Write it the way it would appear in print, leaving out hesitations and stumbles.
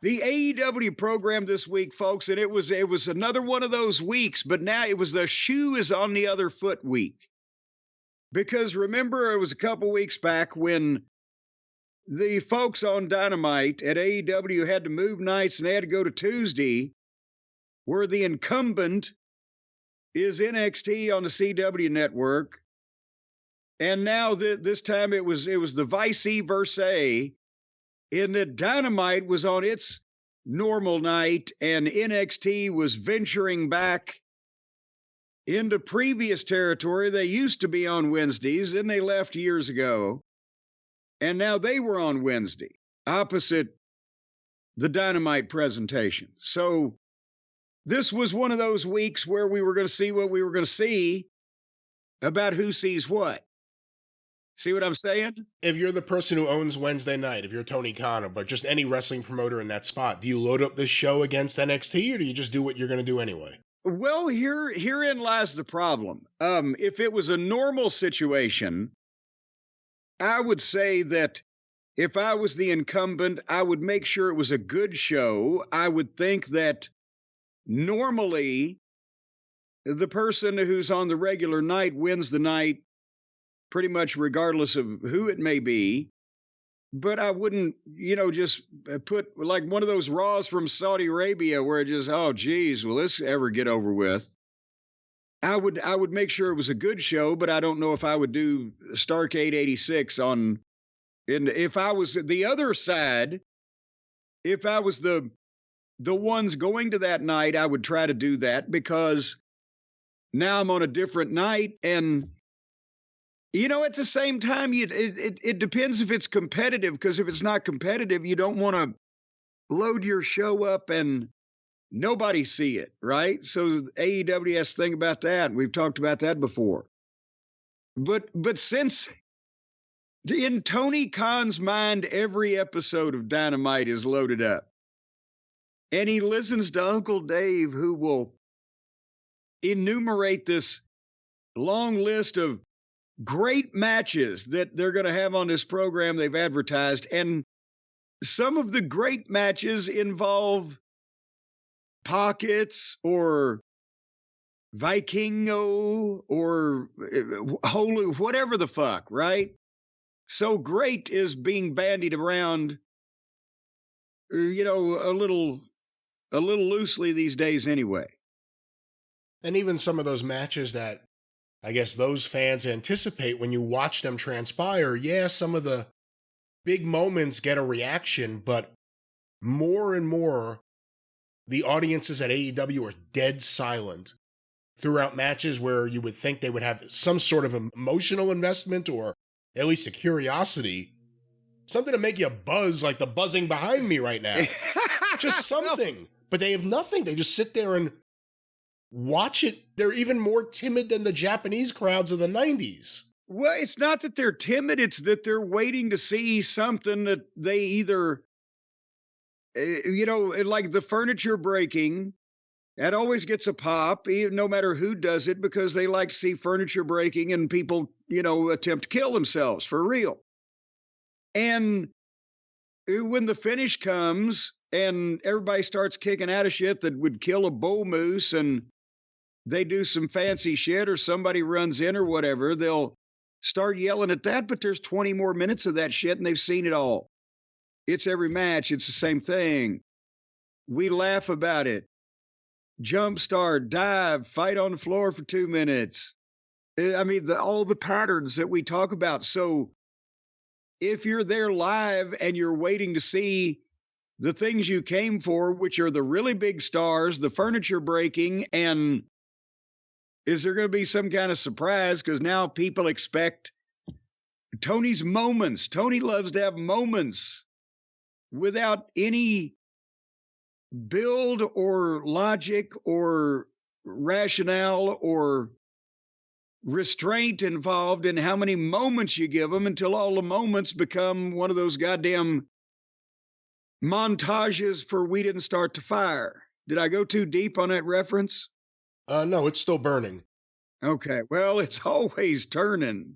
The AEW program this week, folks, and it was another one of those weeks, but now it was the shoe is on the other foot week. Because remember, it was a couple weeks back when the folks on Dynamite at AEW had to move nights and they had to go to Tuesday, where the incumbent is NXT on the CW network. And now this time it was the vice versa, in that Dynamite was on its normal night and NXT was venturing back into previous territory. They used to be on Wednesdays, and they left years ago. And now they were on Wednesday, opposite the Dynamite presentation. So this was one of those weeks where we were going to see what we were going to see about who sees what. See what I'm saying? If you're the person who owns Wednesday night, if you're Tony Khan, but just any wrestling promoter in that spot, do you load up this show against NXT, or do you just do what you're going to do anyway? Well, herein lies the problem. If it was a normal situation, I would say that if I was the incumbent, I would make sure it was a good show. I would think that normally the person who's on the regular night wins the night pretty much regardless of who it may be. But I wouldn't, just put like one of those Raws from Saudi Arabia where it just, oh, geez, will this ever get over with? I would make sure it was a good show, but I don't know if I would do Starrcade 86 on, and if I was the other side, if I was the ones going to that night, I would try to do that because now I'm on a different night. And at the same time, it depends if it's competitive, because if it's not competitive, you don't want to load your show up and nobody see it, right? So AEW has to think about that. We've talked about that before. But since in Tony Khan's mind, every episode of Dynamite is loaded up, and he listens to Uncle Dave, who will enumerate this long list of great matches that they're going to have on this program they've advertised. And some of the great matches involve Pockets or Vikingo or Holy, whatever the fuck, right? So great is being bandied around, a little loosely these days anyway. And even some of those matches that I guess those fans anticipate when you watch them transpire, yeah, some of the big moments get a reaction, but more and more, the audiences at AEW are dead silent throughout matches where you would think they would have some sort of emotional investment or at least a curiosity. Something to make you buzz, like the buzzing behind me right now. Just something. But they have nothing. They just sit there and watch it. They're even more timid than the Japanese crowds of the 90s. Well, it's not that they're timid. It's that they're waiting to see something that they either, like the furniture breaking, that always gets a pop, no matter who does it, because they like to see furniture breaking and people, attempt to kill themselves for real. And when the finish comes and everybody starts kicking out of shit that would kill a bull moose, and they do some fancy shit or somebody runs in or whatever, they'll start yelling at that. But there's 20 more minutes of that shit and they've seen it all. It's every match. It's the same thing. We laugh about it. Jump start, dive, fight on the floor for 2 minutes. I mean, all the patterns that we talk about. So if you're there live and you're waiting to see the things you came for, which are the really big stars, the furniture breaking, and is there going to be some kind of surprise? Because now people expect Tony's moments. Tony loves to have moments without any build or logic or rationale or restraint involved in how many moments you give them, until all the moments become one of those goddamn montages for We Didn't Start the Fire. Did I go too deep on that reference? No, it's still burning. Okay, well, it's always turning.